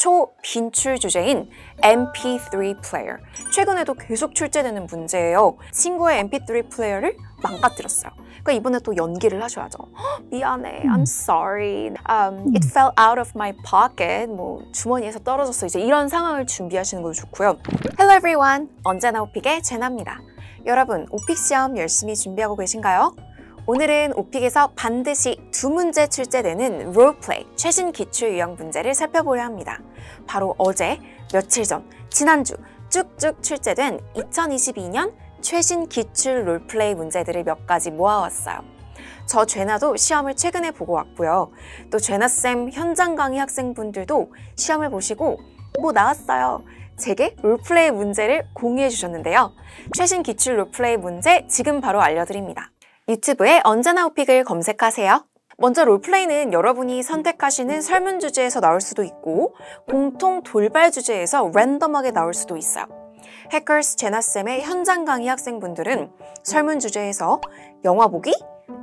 초빈출 주제인 MP3 플레이어. 최근에도 계속 출제되는 문제예요. 친구의 MP3 플레이어를 망가뜨렸어요. 그러니까 이번에 또 연기를 하셔야죠. 미안해, I'm sorry. It fell out of my pocket. 뭐 주머니에서 떨어졌어. 이제 이런 상황을 준비하시는 것도 좋고요. Hello everyone. 언제나 오픽의 제나입니다. 여러분, 오픽 시험 열심히 준비하고 계신가요? 오늘은 오픽에서 반드시 2문제 출제되는 롤플레이, 최신 기출 유형 문제를 살펴보려 합니다. 바로 어제, 며칠 전, 지난주 쭉쭉 출제된 2022년 최신 기출 롤플레이 문제들을 몇 가지 모아왔어요. 저 죄나도 시험을 최근에 보고 왔고요. 또 죄나쌤 현장 강의 학생분들도 시험을 보시고 뭐 나왔어요. 제게 롤플레이 문제를 공유해 주셨는데요. 최신 기출 롤플레이 문제 지금 바로 알려드립니다. 유튜브에 언제나 오픽을 검색하세요. 먼저 롤플레이는 여러분이 선택하시는 설문 주제에서 나올 수도 있고 공통 돌발 주제에서 랜덤하게 나올 수도 있어요. 해커스 제나쌤의 현장 강의 학생분들은 설문 주제에서 영화 보기,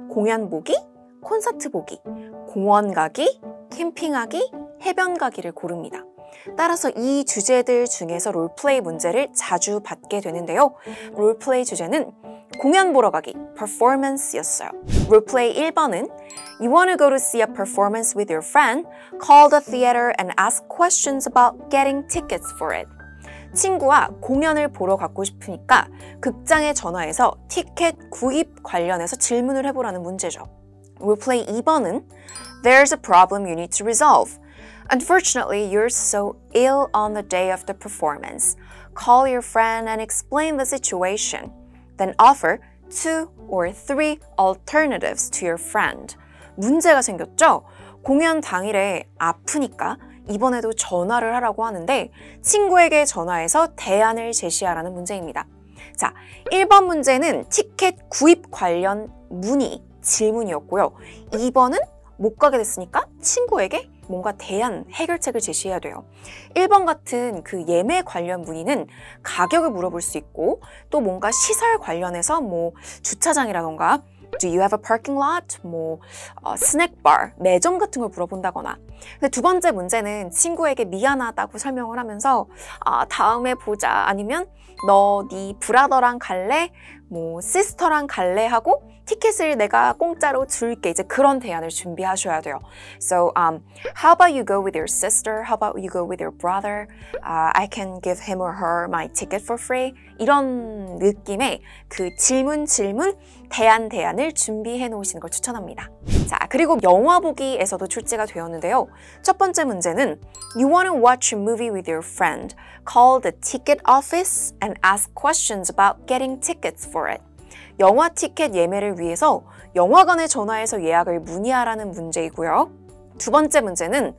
공연 보기, 콘서트 보기, 공원 가기, 캠핑하기, 해변 가기를 고릅니다. 따라서 이 주제들 중에서 롤플레이 문제를 자주 받게 되는데요. 롤플레이 주제는 공연 보러 가기, performance였어요. 롤플레이 1번은 You want to go to see a performance with your friend? Call the theater and ask questions about getting tickets for it. 친구와 공연을 보러 가고 싶으니까 극장에 전화해서 티켓 구입 관련해서 질문을 해보라는 문제죠. 롤플레이 2번은 There's a problem you need to resolve. Unfortunately, you're so ill on the day of the performance. Call your friend and explain the situation. Then offer 2 or 3 alternatives to your friend. 문제가 생겼죠? 공연 당일에 아프니까 이번에도 전화를 하라고 하는데 친구에게 전화해서 대안을 제시하라는 문제입니다. 자, 1번 문제는 티켓 구입 관련 문의, 질문이었고요. 2번은 못 가게 됐으니까 친구에게 뭔가 대안, 해결책을 제시해야 돼요. 1번 같은 그 예매 관련 문의는 가격을 물어볼 수 있고 또 뭔가 시설 관련해서 뭐 주차장이라던가 Do you have a parking lot? 뭐 스낵바, 매점 같은 걸 물어본다거나. 근데 두 번째 문제는 친구에게 미안하다고 설명을 하면서 다음에 보자 아니면 너 네 브라더랑 갈래? 뭐 시스터랑 갈래? 하고 티켓을 내가 공짜로 줄게. 이제 그런 대안을 준비하셔야 돼요. So, how about you go with your sister? How about you go with your brother? I can give him or her my ticket for free. 이런 느낌의 그 질문, 대안을 준비해 놓으시는 걸 추천합니다. 자, 그리고 영화 보기에서도 출제가 되었는데요. 첫 번째 문제는 You want to watch a movie with your friend. Call the ticket office and ask questions about getting tickets for it. 영화 티켓 예매를 위해서 영화관에 전화해서 예약을 문의하라는 문제이고요. 두 번째 문제는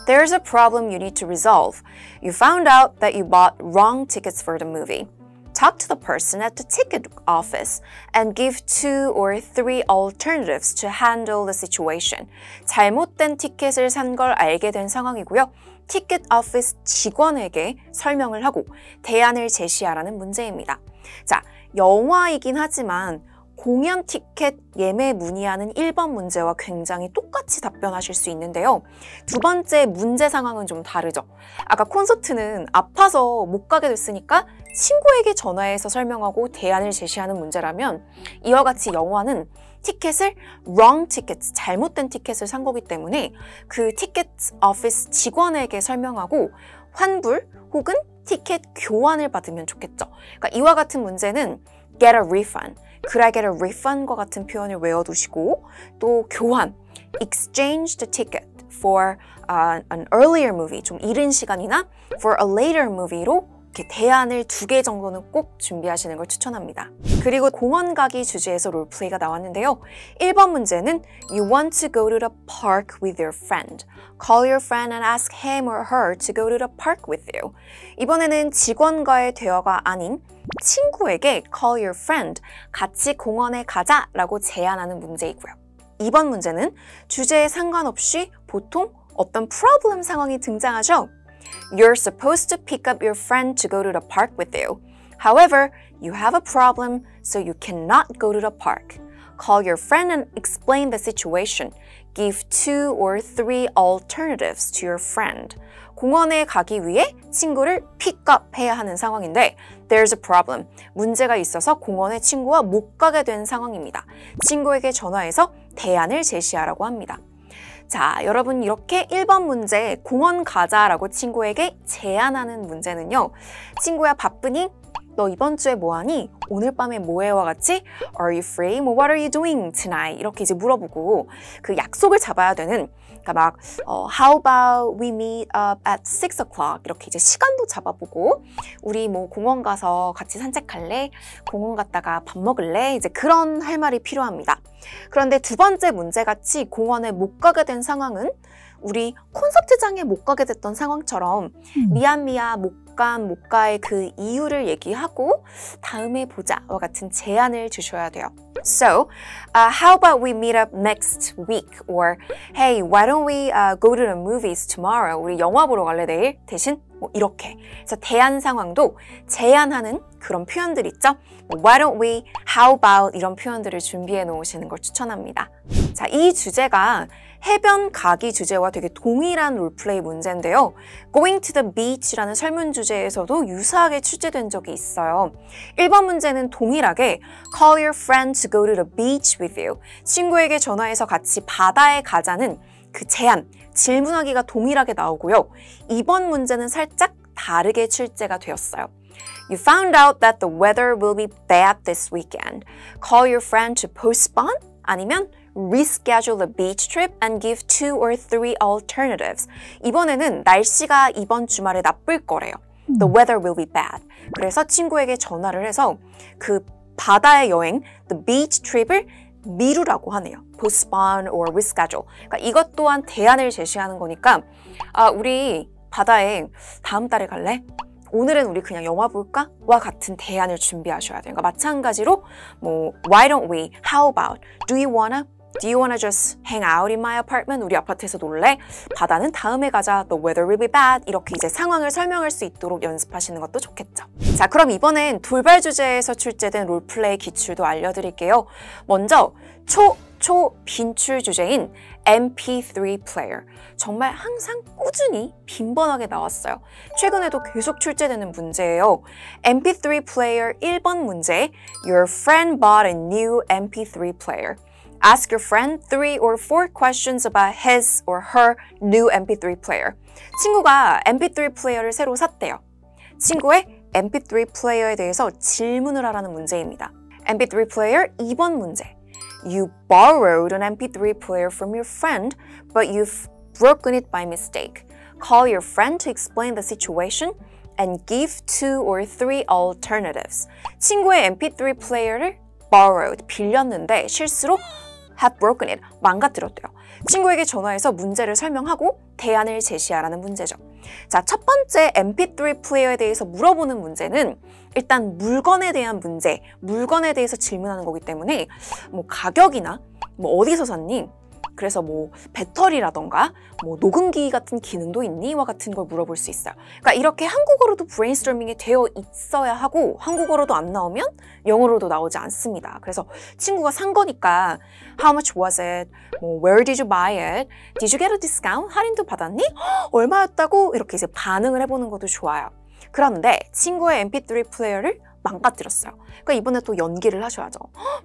There's a problem you need to resolve. You found out that you bought wrong tickets for the movie. Talk to the person at the ticket office and give 2 or 3 alternatives to handle the situation. 잘못된 티켓을 산 걸 알게 된 상황이고요. 티켓 오피스 직원에게 설명을 하고 대안을 제시하라는 문제입니다. 자, 영화이긴 하지만 공연 티켓 예매 문의하는 1번 문제와 굉장히 똑같이 답변하실 수 있는데요. 두 번째 문제 상황은 좀 다르죠. 아까 콘서트는 아파서 못 가게 됐으니까 친구에게 전화해서 설명하고 대안을 제시하는 문제라면 이와 같이 영화는 티켓을 wrong tickets, 잘못된 티켓을 산 거기 때문에 그 티켓 오피스 직원에게 설명하고 환불 혹은 티켓 교환을 받으면 좋겠죠. 그러니까 이와 같은 문제는 get a refund, could I get a refund과 같은 표현을 외워두시고 또 교환, exchange the ticket for an earlier movie, 좀 이른 시간이나 for a later movie로 이렇게 대안을 2개 정도는 꼭 준비하시는 걸 추천합니다. 그리고 공원 가기 주제에서 롤플레이가 나왔는데요. 1번 문제는 You want to go to the park with your friend. Call your friend and ask him or her to go to the park with you. 이번에는 직원과의 대화가 아닌 친구에게 call your friend, 같이 공원에 가자 라고 제안하는 문제이고요. 2번 문제는 주제에 상관없이 보통 어떤 프로블럼 상황이 등장하죠. You're supposed to pick up your friend to go to the park with you. However, you have a problem, so you cannot go to the park. Call your friend and explain the situation. Give 2 or 3 alternatives to your friend. 공원에 가기 위해 친구를 픽업해야 하는 상황인데 There's a problem. 문제가 있어서 공원에 친구와 못 가게 된 상황입니다. 친구에게 전화해서 대안을 제시하라고 합니다. 자, 여러분 이렇게 1번 문제 공원 가자라고 친구에게 제안하는 문제는요. 친구야 바쁘니? 너 이번 주에 뭐 하니? 오늘 밤에 뭐 해와 같이? Are you free? 뭐 What are you doing tonight? 이렇게 이제 물어보고 그 약속을 잡아야 되는 그러니까 막 How about we meet up at 6 o'clock? 이렇게 이제 시간도 잡아보고 우리 뭐 공원 가서 같이 산책할래? 공원 갔다가 밥 먹을래? 이제 그런 할 말이 필요합니다. 그런데 두 번째 문제같이 공원에 못 가게 된 상황은 우리 콘서트장에 못 가게 됐던 상황처럼 미안 못 가의 그 이유를 얘기하고 다음에 보자와 같은 제안을 주셔야 돼요. So, how about we meet up next week? Or, hey, why don't we go to the movies tomorrow? 우리 영화 보러 갈래 내일? 대신 뭐 이렇게. 그래서 대안 상황도 제안하는 그런 표현들 있죠? Why don't we, how about 이런 표현들을 준비해 놓으시는 걸 추천합니다. 자, 이 주제가 해변 가기 주제와 되게 동일한 롤플레이 문제인데요. Going to the beach라는 설문 주제에서도 유사하게 출제된 적이 있어요. 1번 문제는 동일하게 Call your friend to go to the beach with you. 친구에게 전화해서 같이 바다에 가자는 그 제안, 질문하기가 동일하게 나오고요. 2번 문제는 살짝 다르게 출제가 되었어요. You found out that the weather will be bad this weekend. Call your friend to postpone? 아니면 reschedule the beach trip and give 2 or 3 alternatives. 이번에는 날씨가 이번 주말에 나쁠 거래요. The weather will be bad. 그래서 친구에게 전화를 해서 그 바다의 여행, the beach trip을 미루라고 하네요. postpone or reschedule. 그러니까 이것 또한 대안을 제시하는 거니까 우리 바다에 다음 달에 갈래? 오늘은 우리 그냥 영화 볼까? 와 같은 대안을 준비하셔야 돼요. 그러니까 마찬가지로 뭐 Why don't we? How about? Do you wanna just hang out in my apartment? 우리 아파트에서 놀래? 바다는 다음에 가자. The weather will be bad. 이렇게 이제 상황을 설명할 수 있도록 연습하시는 것도 좋겠죠. 자, 그럼 이번엔 돌발 주제에서 출제된 롤플레이 기출도 알려드릴게요. 먼저 빈출 주제인 MP3 플레이어. 정말 항상 꾸준히 빈번하게 나왔어요. 최근에도 계속 출제되는 문제예요. MP3 플레이어 1번 문제 Your friend bought a new MP3 player. Ask your friend 3 or 4 questions about his or her new MP3 player. 친구가 MP3 플레이어를 새로 샀대요. 친구의 MP3 플레이어에 대해서 질문을 하라는 문제입니다. MP3 플레이어 2번 문제. You borrowed an MP3 player from your friend, but you've broken it by mistake. Call your friend to explain the situation and give 2 or 3 alternatives. 친구의 MP3 플레이어를 borrowed, 빌렸는데 실수로 have broken it, 망가뜨렸대요. 친구에게 전화해서 문제를 설명하고 대안을 제시하라는 문제죠. 자, 첫 번째 MP3 플레이어에 대해서 물어보는 문제는 일단 물건에 대한 문제, 물건에 대해서 질문하는 거기 때문에 뭐 가격이나 뭐 어디서 샀니? 그래서 뭐 배터리라던가 뭐 녹음기 같은 기능도 있니? 와 같은 걸 물어볼 수 있어요. 그러니까 이렇게 한국어로도 브레인스토밍이 되어 있어야 하고 한국어로도 안 나오면 영어로도 나오지 않습니다. 그래서 친구가 산 거니까 How much was it? 뭐 Where did you buy it? Did you get a discount? 할인도 받았니? 얼마였다고? 이렇게 이제 반응을 해보는 것도 좋아요. 그런데 친구의 MP3 플레이어를 망가뜨렸어요. 그러니까 이번에 또 연기를 하셔야죠.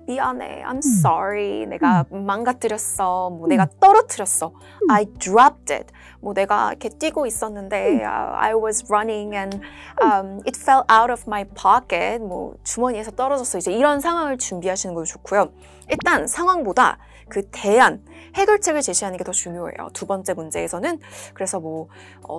미안해, I'm sorry. 내가 망가뜨렸어. 뭐 내가 떨어뜨렸어. I dropped it. 뭐 내가 이렇게 뛰고 있었는데 I was running and it fell out of my pocket. 뭐 주머니에서 떨어졌어. 이제 이런 상황을 준비하시는 것도 좋고요. 일단 상황보다 그 대안, 해결책을 제시하는 게 더 중요해요. 두 번째 문제에서는 그래서 뭐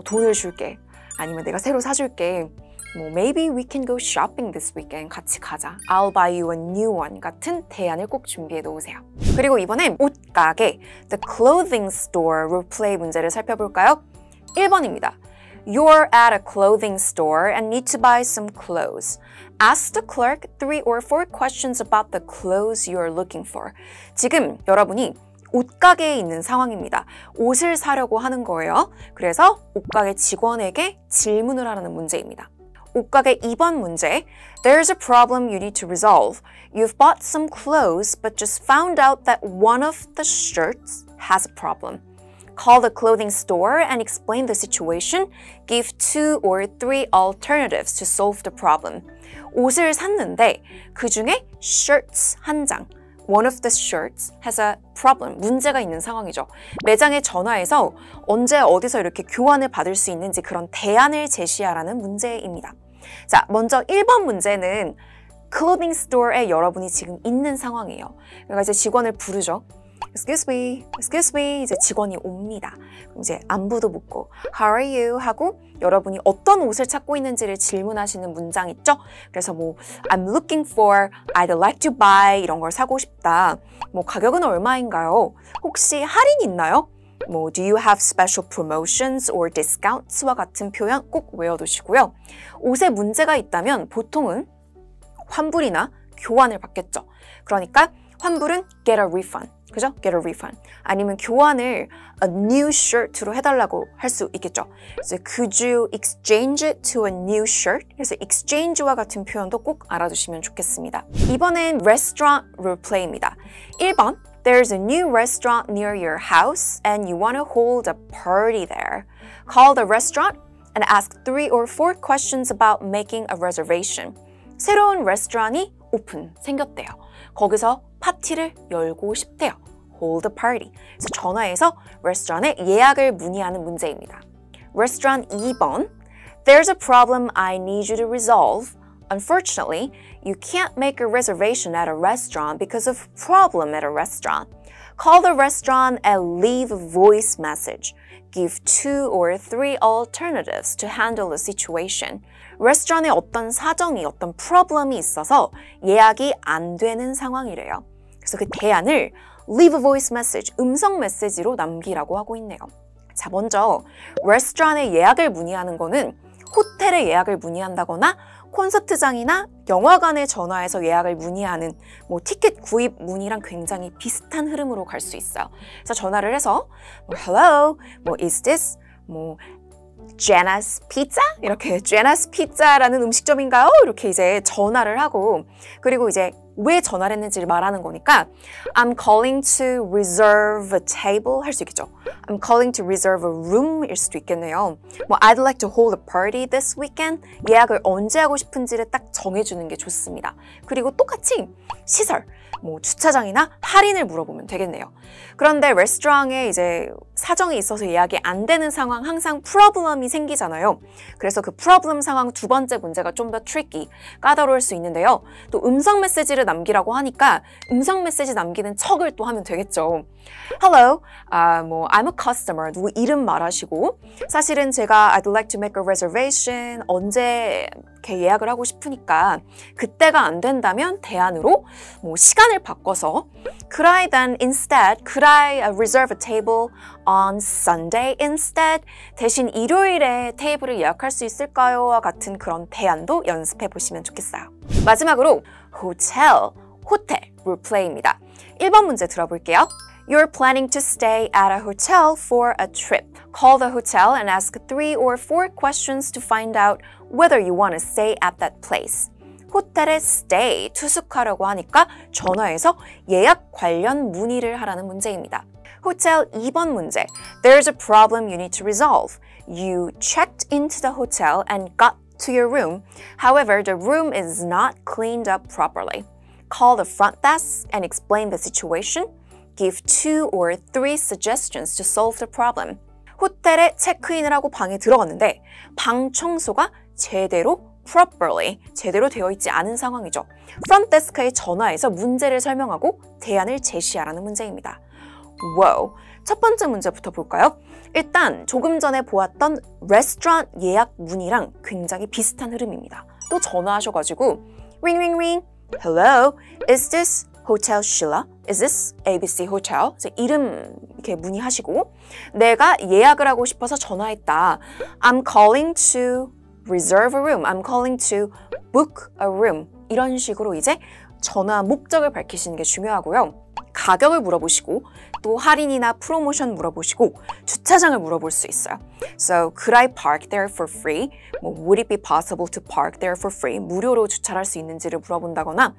돈을 줄게. 아니면 내가 새로 사줄게. 뭐 maybe we can go shopping this weekend. 같이 가자. I'll buy you a new one 같은 대안을 꼭 준비해 놓으세요. 그리고 이번엔 옷가게 The Clothing Store 롤플레이 문제를 살펴볼까요? 1번입니다. You're at a clothing store and need to buy some clothes. Ask the clerk 3 or 4 questions about the clothes you're looking for. 지금 여러분이 옷가게에 있는 상황입니다. 옷을 사려고 하는 거예요. 그래서 옷가게 직원에게 질문을 하라는 문제입니다. 옷가게 2번 문제. There's a problem you need to resolve. You've bought some clothes but just found out that one of the shirts has a problem. Call the clothing store and explain the situation. Give 2 or 3 alternatives to solve the problem. 옷을 샀는데 그 중에 shirts 한 장. One of the shirts has a problem. 문제가 있는 상황이죠. 매장에 전화해서 언제 어디서 이렇게 교환을 받을 수 있는지 그런 대안을 제시하라는 문제입니다. 자, 먼저 1번 문제는 clothing store에 여러분이 지금 있는 상황이에요. 그러니까 이제 직원을 부르죠. Excuse me. 이제 직원이 옵니다. 이제 안부도 묻고 How are you? 하고 여러분이 어떤 옷을 찾고 있는지를 질문하시는 문장 있죠? 그래서 뭐 I'm looking for, I'd like to buy 이런 걸 사고 싶다. 뭐 가격은 얼마인가요? 혹시 할인 있나요? 뭐 Do you have special promotions or discounts와 같은 표현 꼭 외워두시고요. 옷에 문제가 있다면 보통은 환불이나 교환을 받겠죠. 그러니까 환불은 get a refund. 그죠? Get a refund. 아니면 교환을 a new shirt로 해달라고 할 수 있겠죠. 그래서 could you exchange it to a new shirt? 그래서 exchange와 같은 표현도 꼭 알아두시면 좋겠습니다. 이번엔 restaurant roleplay입니다. 1번 There's a new restaurant near your house and you want to hold a party there. Call the restaurant and ask 3 or 4 questions about making a reservation. 새로운 레스토랑이 생겼대요. 거기서 파티를 열고 싶대요. Hold a party. 그래서 전화해서 레스토랑에 예약을 문의하는 문제입니다. 레스토랑 2번 There's a problem I need you to resolve. Unfortunately, you can't make a reservation at a restaurant because of problem at a restaurant. Call the restaurant and leave a voice message. Give 2 or 3 alternatives to handle the situation. 레스토랑에 어떤 사정이, 어떤 프로블럼이 있어서 예약이 안 되는 상황이래요. 그래서 그 대안을 leave a voice message, 음성 메시지로 남기라고 하고 있네요. 자, 먼저 레스토랑에 예약을 문의하는 거는 호텔에 예약을 문의한다거나 콘서트장이나 영화관에 전화해서 예약을 문의하는 뭐 티켓 구입 문의랑 굉장히 비슷한 흐름으로 갈 수 있어요. 그래서 전화를 해서 Hello, is this Jenna's Pizza? 이렇게 Jenna's Pizza라는 음식점인가요? 이렇게 이제 전화를 하고 그리고 이제 왜 전화를 했는지를 말하는 거니까 I'm calling to reserve a table 할 수 있겠죠. I'm calling to reserve a room 일 수도 있겠네요. I'd like to hold a party this weekend. 예약을 언제 하고 싶은지를 딱 정해주는 게 좋습니다. 그리고 똑같이 시설, 주차장이나 할인을 물어보면 되겠네요. 그런데 레스토랑에 이제 사정이 있어서 예약이 안 되는 상황 항상 프로블럼이 생기잖아요. 그래서 그 프로블럼 상황 두 번째 문제가 좀 더 트리키, 까다로울 수 있는데요. 또 음성 메시지를 남기라고 하니까 음성 메시지 남기는 척을 또 하면 되겠죠. Hello, I'm a customer. 누구 이름 말하시고 사실은 제가 I'd like to make a reservation 언제 이렇게 예약을 하고 싶으니까 그때가 안 된다면 대안으로 시간을 바꿔서 Could I reserve a table on Sunday instead? 대신 일요일에 테이블을 예약할 수 있을까요? 와 같은 그런 대안도 연습해 보시면 좋겠어요. 마지막으로 호텔 롤플레이입니다. 1번 문제 들어볼게요. You're planning to stay at a hotel for a trip. Call the hotel and ask 3 or 4 questions to find out whether you want to stay at that place. 호텔에 stay, 투숙하려고 하니까 전화해서 예약 관련 문의를 하라는 문제입니다. 호텔 2번 문제. There's a problem you need to resolve. You checked into the hotel and got to your room. However, the room is not cleaned up properly. Call the front desk and explain the situation. Give 2 or 3 suggestions to solve the problem. 호텔에 체크인을 하고 방에 들어갔는데 방 청소가 properly, 제대로 되어 있지 않은 상황이죠. 프런트 데스크에 전화해서 문제를 설명하고 대안을 제시하라는 문제입니다. Wow. 첫 번째 문제부터 볼까요? 일단 조금 전에 보았던 레스토랑 예약 문의랑 굉장히 비슷한 흐름입니다. 또 전화하셔가지고 ring ring ring. Hello, is this Hotel Sheila? Is this ABC Hotel? 이름 이렇게 문의하시고 내가 예약을 하고 싶어서 전화했다. I'm calling to reserve a room. I'm calling to book a room. 이런 식으로 이제 전화 목적을 밝히시는 게 중요하고요. 가격을 물어보시고 또 할인이나 프로모션 물어보시고 주차장을 물어볼 수 있어요. So, could I park there for free? 뭐, would it be possible to park there for free? 무료로 주차할 수 있는지를 물어본다거나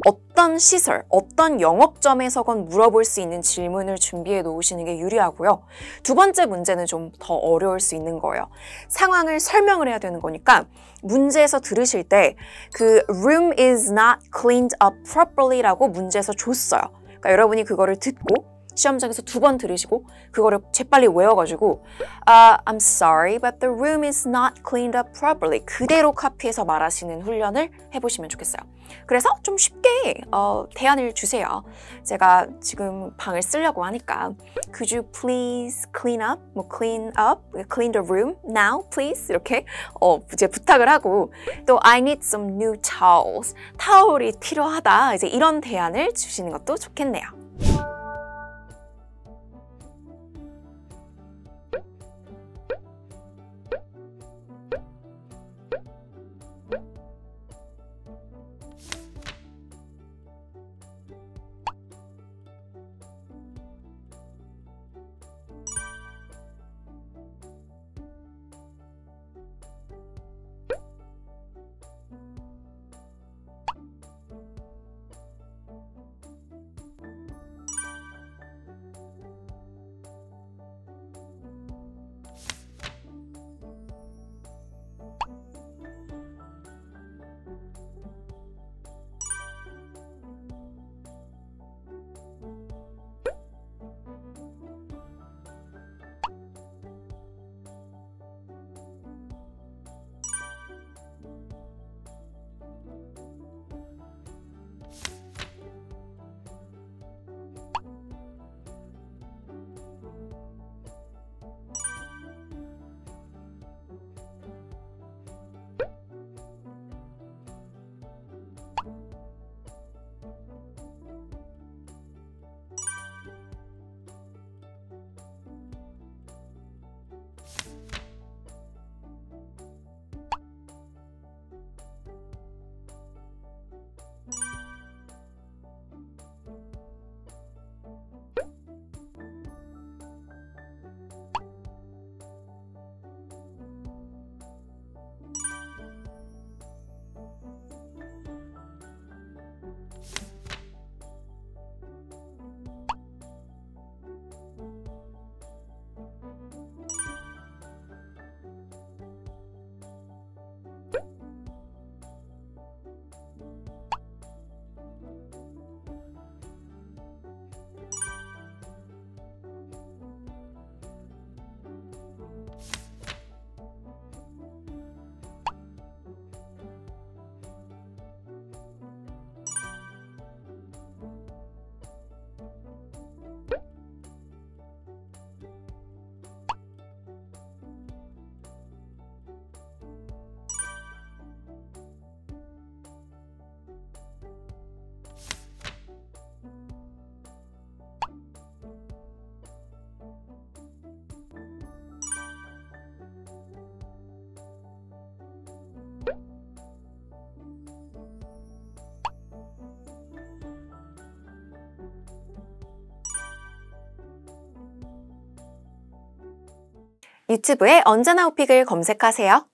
어떤 시설, 어떤 영업점에서건 물어볼 수 있는 질문을 준비해 놓으시는 게 유리하고요. 두 번째 문제는 좀 더 어려울 수 있는 거예요. 상황을 설명을 해야 되는 거니까 문제에서 들으실 때 그 room is not cleaned up properly 라고 문제에서 줬어요. 그러니까 여러분이 그거를 듣고 시험장에서 2번 들으시고 그거를 재빨리 외워가지고 I'm sorry, but the room is not cleaned up properly. 그대로 카피해서 말하시는 훈련을 해보시면 좋겠어요. 그래서 좀 쉽게 대안을 주세요. 제가 지금 방을 쓰려고 하니까 Could you please clean up? 뭐 clean up, clean the room now, please? 이렇게 이제 부탁을 하고 또 I need some new towels. 타올이 필요하다. 이제 이런 대안을 주시는 것도 좋겠네요. 유튜브에 언제나 오픽을 검색하세요.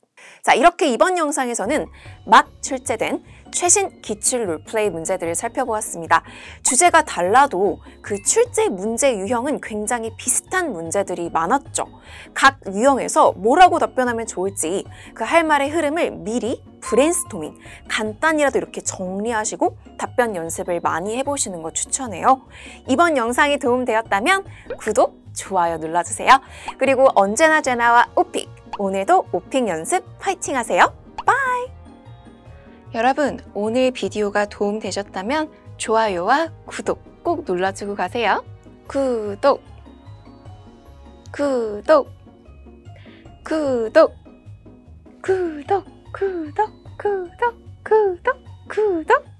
자, 이렇게 이번 영상에서는 막 출제된 최신 기출 롤플레이 문제들을 살펴보았습니다. 주제가 달라도 그 출제 문제 유형은 굉장히 비슷한 문제들이 많았죠. 각 유형에서 뭐라고 답변하면 좋을지 그 할 말의 흐름을 미리 브레인스토밍, 간단히라도 이렇게 정리하시고 답변 연습을 많이 해보시는 거 추천해요. 이번 영상이 도움되었다면 구독, 좋아요 눌러주세요. 그리고 언제나 제나와 오픽, 오늘도 오픽 연습 파이팅 하세요. 바이! 여러분, 오늘 비디오가 도움되셨다면 좋아요와 구독 꼭 눌러주고 가세요. 구독, 구독, 구독, 구독, 구독, 구독, 구독, 구독.